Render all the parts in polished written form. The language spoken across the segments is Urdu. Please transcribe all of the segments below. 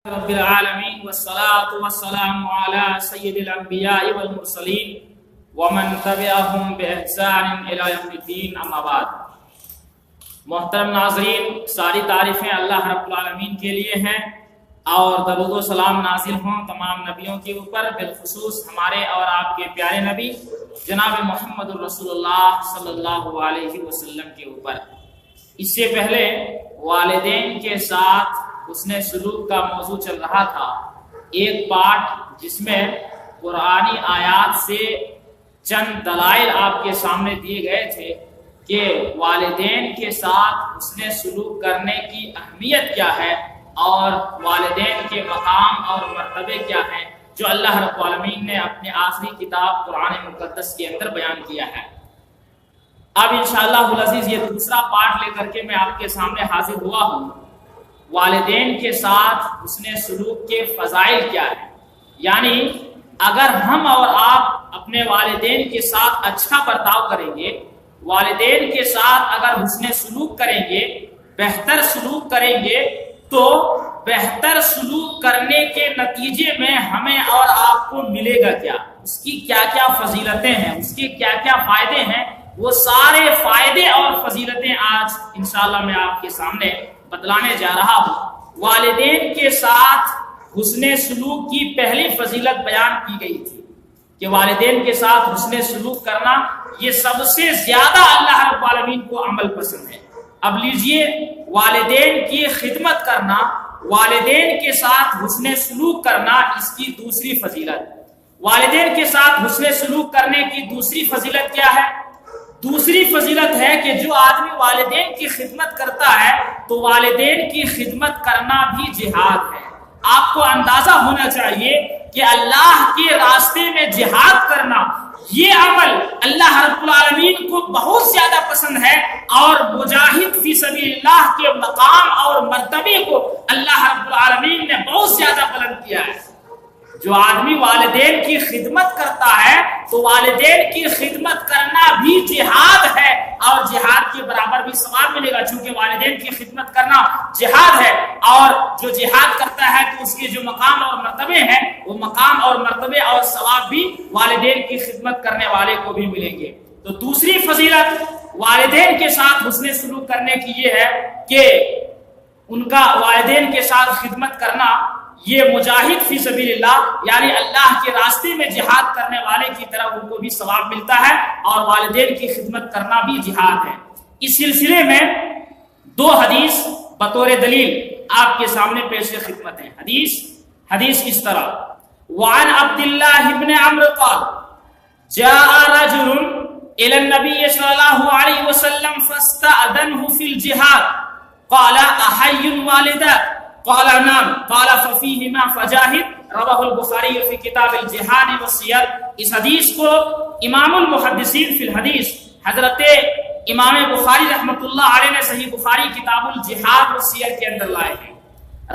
رب العالمین والصلاة والسلام علی سید الانبیاء والمرسلین ومن تبعهم باحسان الی یوم الدین، اما بعد۔ محترم ناظرین، ساری تعریفیں اللہ رب العالمین کے لیے ہیں اور درود و سلام نازل ہوں تمام نبیوں کے اوپر، بالخصوص ہمارے اور آپ کے پیارے نبی جناب محمد رسول اللہ صلی اللہ علیہ وسلم کے اوپر۔ اس سے پہلے والدین کے ساتھ حسن سلوک کا موضوع چل رہا تھا، ایک پارٹ جس میں قرآنی آیات سے چند دلائل آپ کے سامنے دیے گئے تھے کہ والدین کے ساتھ حسن سلوک کرنے کی اہمیت کیا ہے اور والدین کے مقام اور مرتبے کیا ہیں، جو اللہ رب العالمین نے اپنے آخری کتاب قرآن مقدس کے اندر بیان کیا ہے۔ اب انشاءاللہ العزیز یہ دوسرا پارٹ لے کر کے میں آپ کے سامنے حاضر ہوا ہوں۔ والدین کے ساتھ حسن سلوک کے فضائل کیا ہے، یعنی اگر ہم اور آپ اپنے والدین کے ساتھ اچھا برتاؤ کریں گے، والدین کے ساتھ اگر حسن سلوک کریں گے، بہتر سلوک کریں گے، تو بہتر سلوک کرنے کے نتیجے میں ہمیں اور آپ کو ملے گا کیا، اس کی کیا کیا فضیلتیں ہیں، اس کے کیا کیا فائدے ہیں، وہ سارے فائدے اور فضیلتیں آج انشاءاللہ میں آپ کے سامنے بتلانے جا رہا ہوں۔ والدین کے ساتھ حسن سلوک کی پہلی فضیلت بیان کی گئی تھی کہ والدین کے ساتھ حسن سلوک کرنا یہ سب سے زیادہ اللہ رب العالمین کو عمل پسند ہے۔ اب لیجئے، والدین کی خدمت کرنا، والدین کے ساتھ حسن سلوک کرنا، اس کی دوسری فضیلت۔ والدین کے ساتھ حسن سلوک کرنے کی دوسری فضیلت کیا ہے؟ دوسری فضیلت ہے کہ جو آدمی والدین کی خدمت کرتا ہے تو والدین کی خدمت کرنا بھی جہاد ہے۔ آپ کو اندازہ ہونا چاہیے کہ اللہ کے راستے میں جہاد کرنا، یہ عمل اللہ رب العالمین کو بہت زیادہ پسند ہے، اور مجاہد فی سبیل اللہ کے مقام اور مرتبے کو اللہ رب العالمین نے بہت زیادہ بلند کیا ہے۔ جو آدمی والدین کی خدمت کرتا ہے تو والدین کی خدمت کرنا بھی جہاد ہے، اور جہاد کے برابر بھی ثواب ملے گا، چونکہ والدین کی خدمت کرنا جہاد ہے، اور جو جہاد کرتا ہے تو اس کے جو مقام اور مرتبے ہیں، وہ مقام اور مرتبے اور ثواب بھی والدین کی خدمت کرنے والے کو بھی ملیں گے۔ تو دوسری فضیلت والدین کے ساتھ حسن سلوک کرنے کی یہ ہے کہ ان کا والدین کے ساتھ خدمت کرنا یہ مجاہد فی سبیل اللہ، یعنی اللہ کے راستے میں جہاد کرنے والے کی طرح ان کو بھی ثواب ملتا ہے، اور والدین کی خدمت کرنا بھی جہاد ہے۔ اس سلسلے میں دو حدیث بطور دلیل آپ کے سامنے پیش خدمت ہیں۔ حدیث اس طرح: وعن عبداللہ بن عمرو قال جاء رجل الى النبي صلی اللہ علیہ وسلم فاستأذنه في الجهاد قال احي والداك قال نعم قال ففيهما فجاهد رواه البخاری فی کتاب الجہاد والسیر۔ اس حدیث کو امام المحدثین فی الحدیث حضرت امام بخاری رحمۃ اللہ علیہ نے صحیح بخاری کتاب الجہاد والسیر کے اندر لائے ہیں۔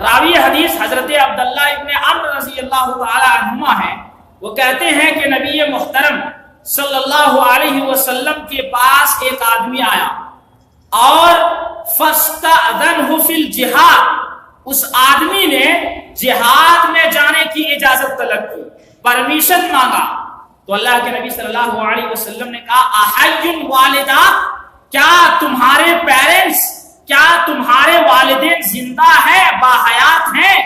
راوی حدیث حضرت عبداللہ ابن عمرو رضی اللہ تعالی عنہما ہیں۔ وہ کہتے ہیں کہ نبی محترم صلی اللہ علیہ وسلم کے پاس ایک آدمی آیا اور فاستأذنہ فی الجہاد، اس آدمی نے جہاد میں جانے کی اجازت طلب کی، پرمیشن مانگا، تو اللہ کے نبی صلی اللہ علیہ وسلم نے کہا احی والدہ، کیا تمہارے پیرنٹس، کیا تمہارے والدین زندہ ہیں، باحیات ہیں؟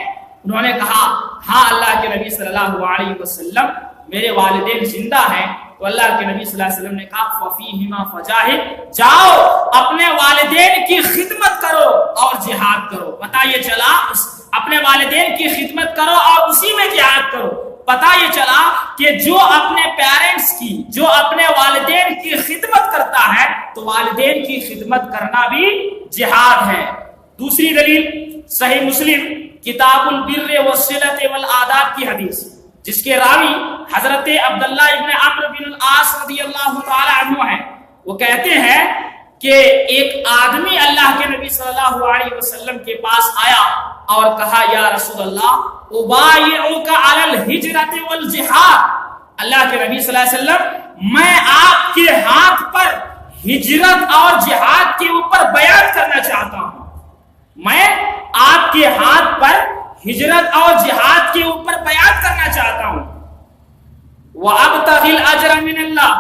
انہوں نے کہا ہاں اللہ کے نبی صلی اللہ علیہ وسلم، میرے والدین زندہ ہیں۔ تو اللہ کے نبی صلی اللہ علیہ وسلم نے کہا فَفِيهِمَا فَجَاهِدْ، جاؤ اپنے والدین کی خدمت کرو اور جہاد کرو۔ پتہ یہ چلا اپنے والدین کی خدمت کرو اور اسی میں جہاد کرو۔ پتہ یہ چلا کہ جو اپنے پیرنٹس کی، جو اپنے والدین کی خدمت کرتا ہے تو والدین کی خدمت کرنا بھی جہاد ہے۔ دوسری دلیل صحیح مسلم کتاب البر والصلۃ والآداب کی حدیث، جس کے راوی حضرت عبداللہ ابن عمرو بن العاص رضی اللہ تعالی عنہ ہیں۔ وہ کہتے ہیں کہ ایک آدمی اللہ کے نبی صلی اللہ علیہ وسلم کے پاس آیا اور کہا یا رسول اللہ ابایعک علی الہجرۃ والجہاد، اللہ کے نبی صلی اللہ علیہ وسلم میں آپ کے ہاتھ پر ہجرت اور جہاد کے اوپر بیعت کرنا چاہتا ہوں، میں آپ کے ہاتھ پر ہجرت اور جہاد کے اوپر بیان کرنا چاہتا ہوں. وَأَبْتَغِي الْأَجْرَ مِنَ اللَّهِ،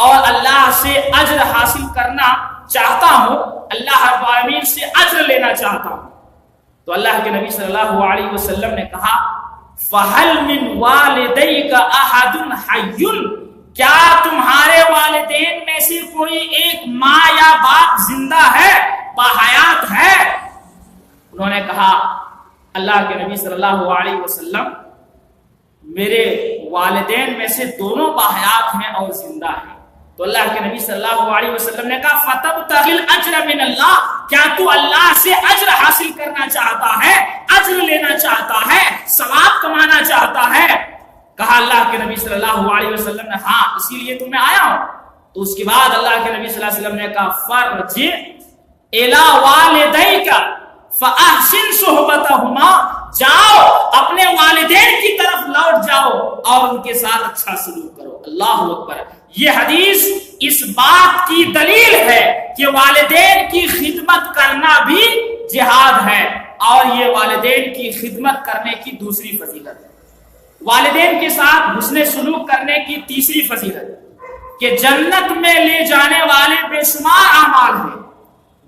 اور اللہ سے اجر حاصل کرنا چاہتا ہوں، اللہ رب العالمین سے اجر لینا چاہتا ہوں. تو اللہ کے نبی صلی اللہ علیہ وسلم نے کہا فَهَلْ مِنْ وَالِدَيْكَ أَحَدٌ حَيٌّ، کیا تمہارے والدین میں سے کوئی ایک ماں یا باپ زندہ ہے، باحیات ہے؟ انہوں نے کہا اللہ کے نبی صلی اللہ علیہ وسلم میرے والدین میں سے دونوں باحیات ہیں اور زندہ ہیں. تو اللہ کے نبی صلی اللہ علیہ وسلم نے کہا فَتَبْتَغِي الْأَجْرَ مِنَ اللَّهِ، کیا تو اللہ سے اجر حاصل کرنا چاہتا ہے، اجر لینا چاہتا ہے، ثواب کمانا چاہتا ہے؟ کہا اللہ کے نبی صلی اللہ علیہ وسلم نے ہاں، اسی لیے تو میں آیا ہوں. تو اس کے بعد اللہ کے نبی صلی اللہ علیہ وسلم نے کہا فَرْجِعْ إِلَىٰ وَالِدَيْكَ فَأَحْسِنْ صُحْبَتَهُمَا، جاؤ اپنے والدین کی طرف لوٹ جاؤ اور ان کے ساتھ اچھا سلوک کرو. اللہ اکبر. یہ حدیث اس بات کی دلیل ہے کہ والدین کی خدمت کرنا بھی جہاد ہے، اور یہ والدین کی خدمت کرنے کی دوسری فضیلت ہے. والدین کے ساتھ حسن سلوک کرنے کی تیسری فضیلت کہ جنت میں لے جانے والے بے شمار اعمال ہیں،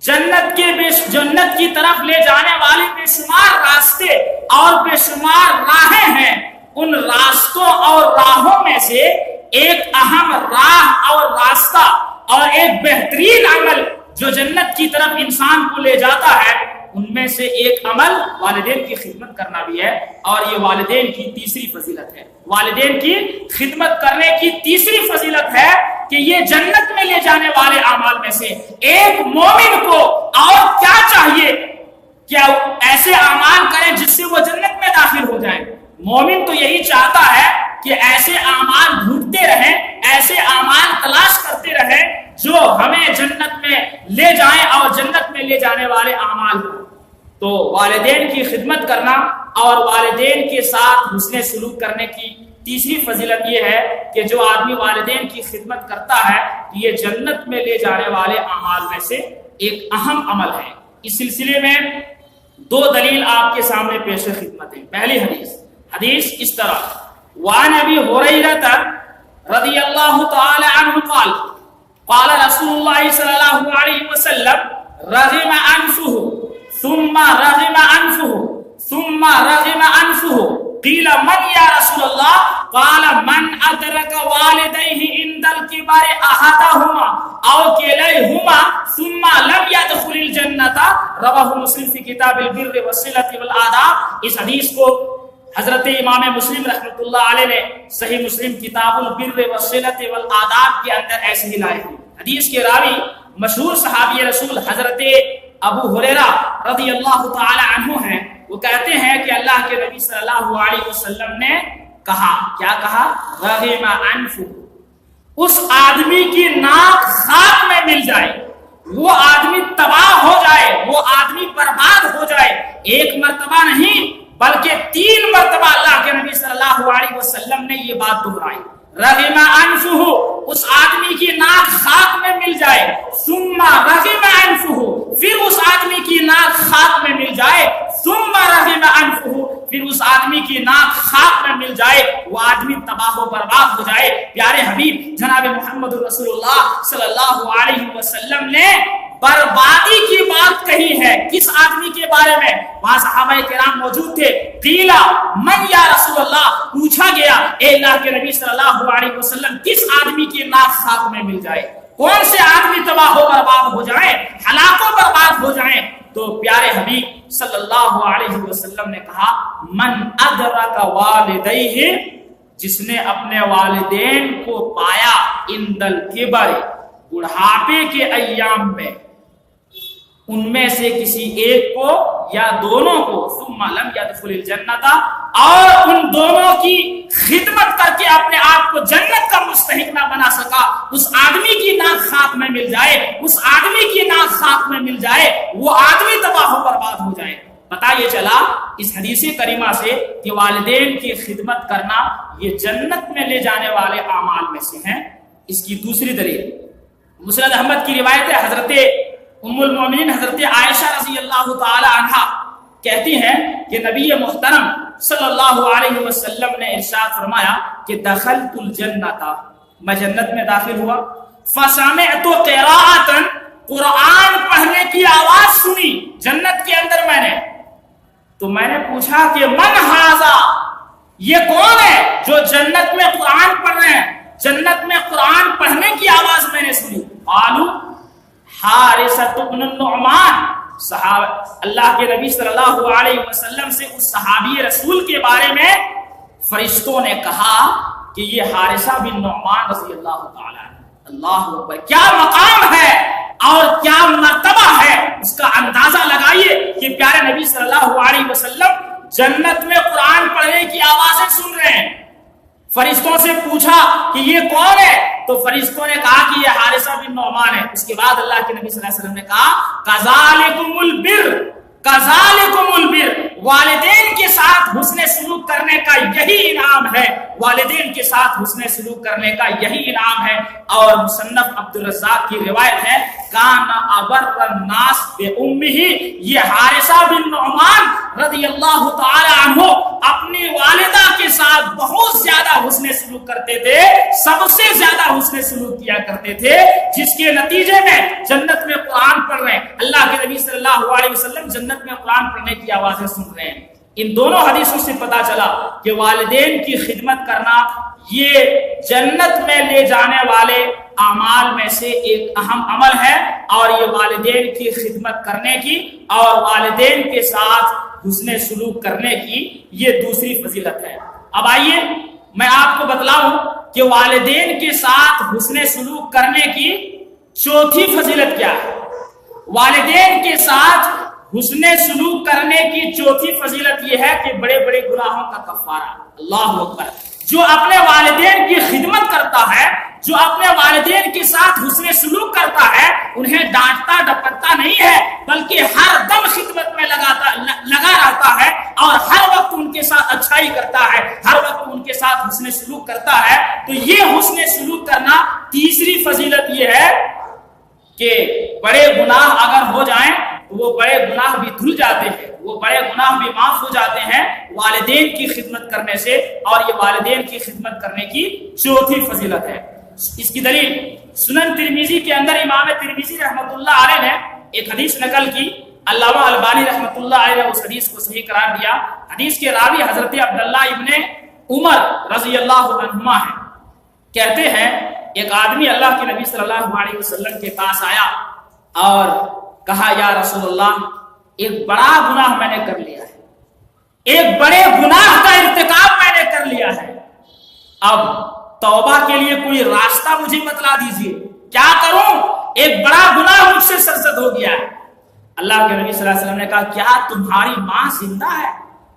جنت کی طرف لے جانے والے بے شمار راستے اور بے شمار راہیں ہیں. ان راستوں اور راہوں میں سے ایک اہم راہ اور راستہ اور ایک بہترین عمل جو جنت کی طرف انسان کو لے جاتا ہے، ان میں سے ایک عمل والدین کی خدمت کرنا بھی ہے. اور یہ والدین کی تیسری فضیلت ہے. والدین کی خدمت کرنے کی تیسری فضیلت ہے کہ یہ جنت میں لے جانے والے اعمال میں سے ایک مومن کو اور کیا چاہیے کہ ایسے اعمال کریں جس سے وہ جنت میں داخل ہو جائیں. مومن تو یہی چاہتا ہے کہ ایسے اعمال ڈھونڈتے رہیں، ایسے اعمال تلاش کرتے رہیں جو ہمیں جنت میں لے جائیں اور جنت میں لے جانے والے اعمال ہوں. تو والدین کی خدمت کرنا اور والدین کے ساتھ حسن سلوک کرنے کی تیسری فضیلت یہ ہے کہ جو آدمی والدین کی خدمت کرتا ہے یہ جنت میں لے جانے والے اعمال میں سے ایک اہم عمل ہے. اس سلسلے میں دو دلیل آپ کے سامنے پیش خدمت ہے. پہلی حدیث اس طرح وعن ابی ہریرہ رضی اللہ تعالی عنہ قال قال رسول اللہ صلی اللہ علیہ وسلم رغم انفه ثم رغم انفه ثم رغم انفه قیل من یا رسول اللہ قال من ادرک والدیہ عند الکبر احدہما او کلیہما ثم لم يدخل الجنۃ رواہ مسلم فی کتاب البر والصلۃ والآداب. اس حدیث کو حضرت امام مسلم رحمۃ اللہ علیہ نے صحیح مسلم کتاب البر والصلۃ والآداب کے اندر ایسے ہی لائے ہیں. حدیث کے راوی مشہور صحابی رسول حضرت ابو ہریرہ رضی اللہ تعالی عنہ ہیں. وہ کہتے ہیں کہ اللہ کے نبی صلی اللہ علیہ وسلم نے کہا، کیا کہا؟ رغم انفہ، اس آدمی کی ناک خاک میں مل جائے، وہ آدمی تباہ ہو جائے، وہ آدمی برباد ہو جائے. ایک مرتبہ نہیں بلکہ 3 مرتبہ اللہ کے نبی صلی اللہ علیہ وسلم نے یہ بات دہرائی. رغم انفہ، اس آدمی کی ناک خاک میں مل جائے، ثم رغم انفہ، پھر اس آدمی کی ناک خاک میں مل جائے، ثم رغم انفہ، پھر اس آدمی کی ناک خاک میں مل جائے، وہ آدمی تباہ و برباد ہو جائے. پیارے حبیب جناب محمد رسول اللہ صلی اللہ علیہ وسلم نے بربادی کی بات کہی ہے. کس آدمی کے بارے میں؟ وہاں صحابہ کرام موجود تھے. قیلا من یا رسول اللہ، پوچھا گیا اے اللہ کے نبی صلی اللہ علیہ وسلم کس آدمی کی ناک خاک میں مل جائے، کون سے آدمی تباہ و برباد ہو جائیں، ہلاک و برباد ہو جائیں؟ تو پیارے حبیب صلی اللہ علیہ وسلم نے کہا من ادرک والدیہ، جس نے اپنے والدین کو پایا عند الکبر، بڑھاپے کے ایام میں، ان میں سے کسی ایک کو یا دونوں کو، ثم لم يدخل الجنۃ، اور ان دونوں کی خدمت کر کے اپنے آپ کو جنت کا مستحق نہ بنا سکا، اس آدمی کی ناک خاک میں مل جائے، اس آدمی کی ناک خاک میں مل جائے، وہ آدمی تباہ و برباد ہو جائے. پتہ یہ چلا اس حدیث کریمہ سے کہ والدین کی خدمت کرنا یہ جنت میں لے جانے والے اعمال میں سے ہیں. اس کی دوسری دلیل مسند احمد کی روایت ہے، حضرت ام المومنین حضرت عائشہ رضی اللہ تعالی عنہا کہتی ہیں کہ نبی محترم صلی اللہ علیہ وسلم نے ارشاد فرمایا کہ دخلت الجنۃ، میں جنت میں داخل ہوا، فسمعت قراءۃ، قرآن پڑھنے کی آواز سنی جنت کے اندر میں نے، تو میں نے پوچھا کہ من ھذا، یہ کون ہے جو جنت میں قرآن پڑھ رہے ہیں؟ جنت میں قرآن پڑھنے کی آواز میں نے سنی۔ قالوا حارثۃ بن النعمان، صحابہ اللہ کے نبی صلی اللہ علیہ وسلم سے اس صحابی رسول کے بارے میں فرشتوں نے کہا کہ یہ حارثہ بن نعمان رضی اللہ تعالی عنہ۔ اللہ اکبر، کیا مقام ہے اور کیا مرتبہ ہے، اس کا اندازہ لگائیے کہ پیارے نبی صلی اللہ علیہ وسلم جنت میں قرآن پڑھنے کی آوازیں سن رہے ہیں۔ فرشتوں سے پوچھا کہ یہ کون ہے، تو فرشتوں نے کہا کہ یہ حارثہ بن نعمان ہے۔ اس کے بعد اللہ کے نبی صلی اللہ علیہ وسلم نے کہا کذالکم البر، کذالکم البر، والدین کے ساتھ حسن سلوک کرنے کا یہی انعام ہے، والدین کے ساتھ حسن سلوک کرنے کا یہی انعام ہے۔ اور مصنف عبد الرزاق کی روایت ہے کان ابر الناس بامہ، یہ حارثہ بن نعمان رضی اللہ تعالی عنہ اپنی والدہ کے ساتھ بہت زیادہ حسن سلوک کرتے تھے، سب سے زیادہ حسن سلوک کیا کرتے تھے، جس کے نتیجے میں جنت میں قرآن پڑھ رہے ہیں، اللہ کے نبی صلی اللہ علیہ وسلم جنت میں قرآن پڑھنے کی آوازیں سن رہے ہیں۔ ان دونوں حدیثوں سے پتا چلا کہ والدین کی خدمت کرنا یہ جنت میں لے جانے والے اعمال میں سے ایک اہم عمل ہے، اور یہ والدین کی خدمت کرنے کی اور والدین کے ساتھ حسن سلوک کرنے کی یہ دوسری فضیلت ہے۔ اب آئیے میں آپ کو بتلاؤں کہ والدین کے ساتھ حسن سلوک کرنے کی چوتھی فضیلت کیا ہے۔ والدین کے ساتھ حسن سلوک کرنے کی چوتھی فضیلت یہ ہے کہ بڑے بڑے گناہوں کا کفارہ۔ اللہ اکبر، جو اپنے والدین کی خدمت کرتا ہے، جو اپنے والدین کے ساتھ حسن سلوک کرتا ہے، انہیں ڈانٹتا ڈپٹتا نہیں ہے، بلکہ ہر دم خدمت میں لگا رہتا ہے اور ہر وقت ان کے ساتھ اچھائی کرتا ہے، ہر وقت ان کے ساتھ حسن سلوک کرتا ہے، تو یہ حسن سلوک کرنا تیسری فضیلت یہ ہے کہ بڑے گناہ اگر ہو جائیں تو وہ بڑے گناہ بھی دھل جاتے ہیں، وہ بڑے گناہ بھی معاف ہو جاتے ہیں والدین کی خدمت کرنے سے، اور یہ والدین کی خدمت کرنے کی چوتھی فضیلت ہے۔ اس کی دلیل سنن ترمذی کے اندر امام ترمذی رحمۃ اللہ علیہ نے ایک حدیث نقل کی، علامہ البانی رحمۃ اللہ علیہ نے اس حدیث کو صحیح قرار دیا۔ حدیث کے راوی حضرت عبداللہ ابن عمر رضی اللہ عنہما ہیں، کہتے ہیں ایک آدمی اللہ کے نبی صلی اللہ علیہ وسلم کے پاس آیا اور کہا یا رسول اللہ، ایک بڑا گناہ میں نے کر لیا ہے، ایک بڑے گناہ کا ارتکاب میں نے کر لیا ہے، اب توبہ کے لیے کوئی راستہ مجھے بتلا دیجئے، کیا کروں؟ ایک بڑا گناہ مجھ سے سرزد ہو گیا ہے۔ اللہ کے نبی صلی اللہ علیہ وسلم نے کہا کیا تمہاری ماں زندہ ہے؟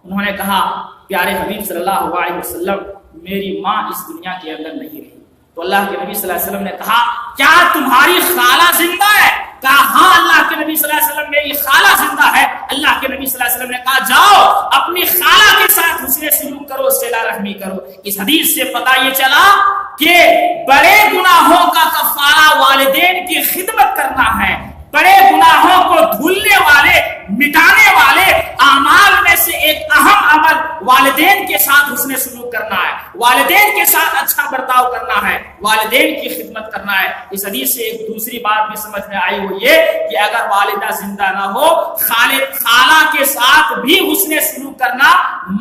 انہوں نے کہا پیارے حبیب صلی اللہ علیہ وسلم، میری ماں اس دنیا کے اندر نہیں رہی۔ تو اللہ کے نبی صلی اللہ علیہ وسلم نے کہا کیا تمہاری خالہ زندہ ہے؟ کہا ہاں اللہ کے نبی صلی اللہ علیہ وسلم، میری خالہ زندہ ہے۔ اللہ کے نبی صلی اللہ علیہ وسلم نے کہا جاؤ اپنی خالہ کے ساتھ حسن سلوک کرو، صلہ رحمی کرو۔ اس حدیث سے پتہ یہ چلا کہ بڑے گناہوں کا کفارہ والدین کی خدمت کرنا ہے۔ بڑے گناہوں کو دھلنے والے، مٹانے والے اعمال میں سے ایک اہم عمل والدین کے ساتھ حسن سلوک کرنا ہے، والدین کے ساتھ اچھا برتاؤ کرنا ہے، والدین کی خدمت کرنا ہے۔ اس حدیث سے ایک دوسری بات بھی سمجھ میں آئی، وہ یہ کہ اگر والدہ زندہ نہ ہو، خالہ کے ساتھ بھی حسن سلوک کرنا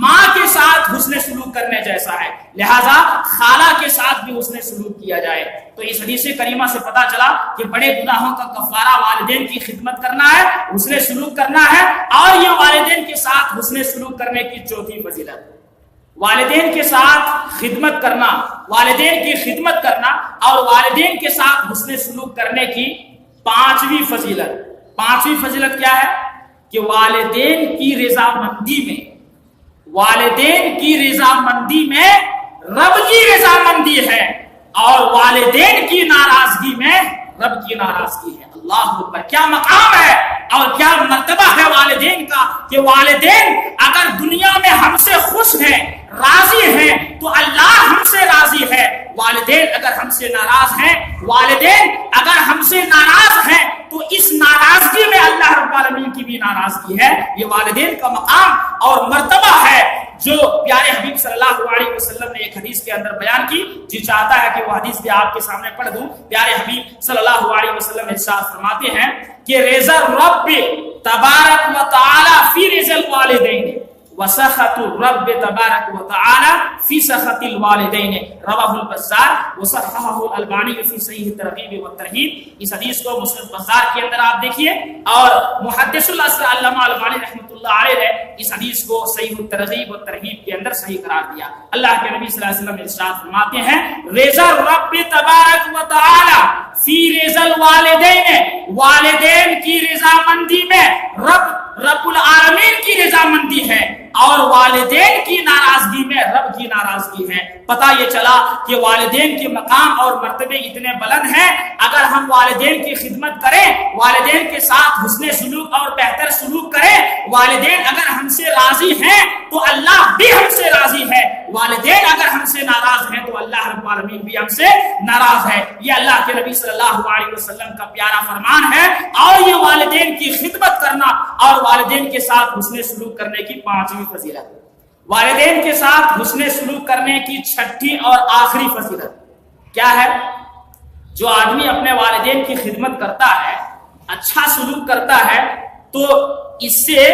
ماں کے ساتھ حسن سلوک کرنے جیسا ہے، لہذا خالہ کے ساتھ بھی حسن سلوک کیا جائے۔ تو اس حدیث کریمہ سے پتا چلا کہ بڑے گناہوں کا کفارہ والدین کی خدمت کرنا ہے، حسن سلوک کرنا ہے، اور یہ والدین کے ساتھ حسن سلوک کرنے کی چوتھی فضیلت۔ والدین کے ساتھ خدمت کرنا، والدین کی خدمت کرنا اور والدین کے ساتھ حسن سلوک کرنے کی پانچویں فضیلت۔ پانچویں فضیلت کیا ہے کہ والدین کی رضامندی میں، والدین کی رضامندی میں رب کی رضامندی ہے، اور والدین کی ناراضگی میں رب کی ناراضگی ہے۔ اللہ اکبر، کیا مقام ہے اور کیا مرتبہ ہے والدین کا کہ والدین اگر دنیا میں ہم سے خوش ہیں، راضی ہیں، تو اللہ ہم سے راضی ہے۔ والدین اگر ہم سے ناراض ہیں، والدین اگر ہم سے ناراض ہیں، تو اس ناراضگی میں اللہ رب العالمین کی بھی ناراضگی ہے. یہ والدین کا مقام اور مرتبہ ہے جو پیارے حبیب صلی اللہ علیہ وسلم نے ایک حدیث کے اندر بیان کی. جی چاہتا ہے کہ وہ حدیث بھی آپ کے سامنے پڑھ دوں. پیارے حبیب صلی اللہ علیہ وسلم ارشاد فرماتے ہیں کہ رضا الرب تبارک و تعالی فی رضا الوالدین وسخط الرب تبارک و تعالی فی سخط الوالدین رواہ البزار وصححہ الالبانی فی صحیح الترغیب والترہیب. اس حدیث کو مسند بزار کے اندر آپ دیکھیے اور محدث العصر علامہ البانی رحمۃ اللہ علیہ نے اس حدیث کو صحیح الترغیب والترہیب کے اندر صحیح قرار دیا. اللہ کے نبی صلی اللہ علیہ وسلم ارشاد فرماتے ہیں رضا الرب تبارک و تعالی فی رضا الوالدین، والدین کی رضامندی میں رب العالمین کی رضامندی ہے اور والدین کی ناراضگی میں رب کی ناراضگی ہے. پتہ یہ چلا کہ والدین کے مقام اور مرتبے اتنے بلند ہیں. اگر ہم والدین کی خدمت کریں، والدین کے ساتھ حسن سلوک اور بہتر سلوک کریں، والدین اگر ہم سے راضی ہیں تو اللہ بھی ہم سے راضی ہے. والدین اگر ہم سے ناراض ہیں تو اللہ رب العالمین بھی ہم سے ناراض ہے. یہ اللہ کے نبی صلی اللہ علیہ وسلم کا پیارا فرمان ہے. اور یہ والدین کی خدمت کرنا اور والدین کے ساتھ حسن سلوک کرنے کی 5ویں فضیلت. والدین کے ساتھ حسن سلوک کرنے کی 6ٹھی اور آخری فضیلت کیا ہے؟ جو آدمی اپنے والدین کی خدمت کرتا ہے، اچھا سلوک کرتا ہے، تو اس سے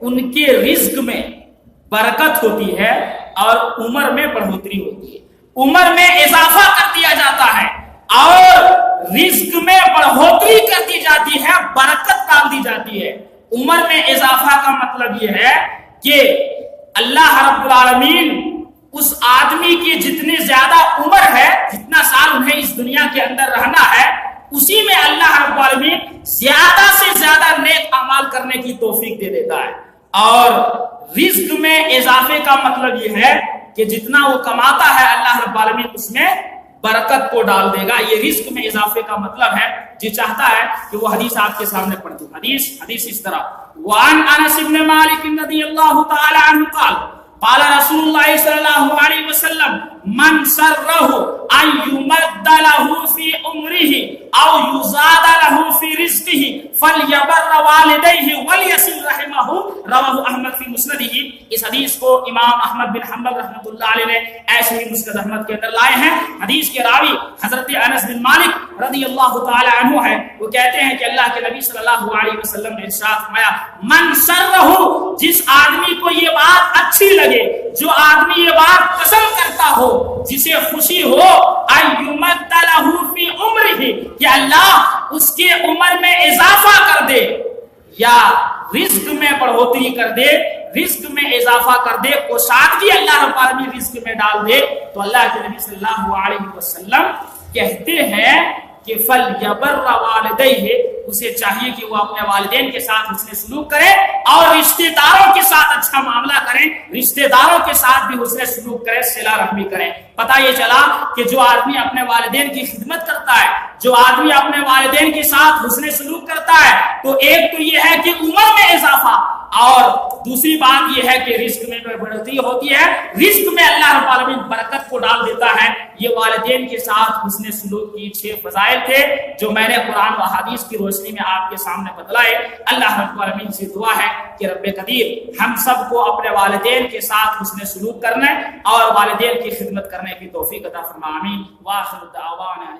ان کے رزق میں برکت ہوتی ہے اور عمر میں بڑھوتری ہوتی ہے. عمر میں اضافہ کر دیا جاتا ہے اور رزق میں بڑھوتری کر دی جاتی ہے، برکت ڈال دی جاتی ہے. عمر میں اضافہ کا مطلب یہ ہے کہ اللہ رب العالمین اس آدمی کی جتنی زیادہ عمر ہے، جتنا سال انہیں اس دنیا کے اندر رہنا ہے، اسی میں اللہ رب العالمین زیادہ سے زیادہ نیک اعمال کرنے کی توفیق دے دیتا ہے. اور رزق میں اضافے کا مطلب یہ ہے کہ جتنا وہ کماتا ہے اللہ رب العالمین اس میں برکت کو ڈال دے گا. یہ رزق میں اضافے کا مطلب ہے. جی چاہتا ہے کہ وہ حدیث آپ کے سامنے پڑھ دوں. حدیث اس طرح وعن انس بن مالک رضی اللہ تعالی عنہ قال قال رسول اللہ صلی اللہ علیہ وسلم من سرہ ان یمد له فی عمرہ او یزاد له فی رزقہ فلیبر والدیہ ولیصل رحمہ رواہ احمد فی مسندہ. اس حدیث کو امام احمد بن حنبل رحمۃ اللہ علیہ نے ایسے ہی مسند احمد کے اندر لائے ہیں. حدیث کے راوی حضرت انس بن مالک رضی اللہ تعالی عنہ ہے. وہ کہتے ہیں کہ اللہ کے نبی صلی اللہ علیہ وسلم نے ارشاد فرمایا من سرہ، جس آدمی کو یہ بات اچھی لگے، جو آدمی یہ بات پسند کرتا ہو، جسے خوشی ہو ایمد لہ فی عمرہ، کہ اللہ اس کے عمر میں اضافہ کر دے یا رزق میں بڑھوتری کر دے، رزق میں اضافہ کر دے، کوشادگی اللہ رب العالمین رزق میں ڈال دے، تو اللہ کے نبی صلی اللہ علیہ وسلم کہتے ہیں کہ فلیبر والدیہ، اسے چاہیے کہ وہ اپنے والدین کے ساتھ حسن سلوک کرے اور رشتہ داروں کے ساتھ اچھا معاملہ کریں، رشتہ داروں کے ساتھ بھی حسن سلوک کرے، صلہ رحمی کریں. پتہ یہ چلا کہ جو آدمی اپنے والدین کی خدمت کرتا ہے، جو آدمی اپنے والدین کے ساتھ حسن سلوک کرتا ہے، تو ایک تو یہ ہے کہ عمر میں اضافہ، اور دوسری بات یہ ہے کہ رزق میں بڑھوتری ہوتی ہے. رزق میں اللہ رب العالمین برکت کو ڈال دیتا ہے. یہ والدین کے ساتھ حسن سلوک کی 6 فضائل تھے جو میں نے قرآن و حدیث کی روشنی میں آپ کے سامنے بتلائے. اللہ رب العالمین سے دعا ہے کہ رب قدیر ہم سب کو اپنے والدین کے ساتھ حسن سلوک کرنے اور والدین کی خدمت کرنے کی توفیق عطا فرمائے. آمین. وآخر دعوانا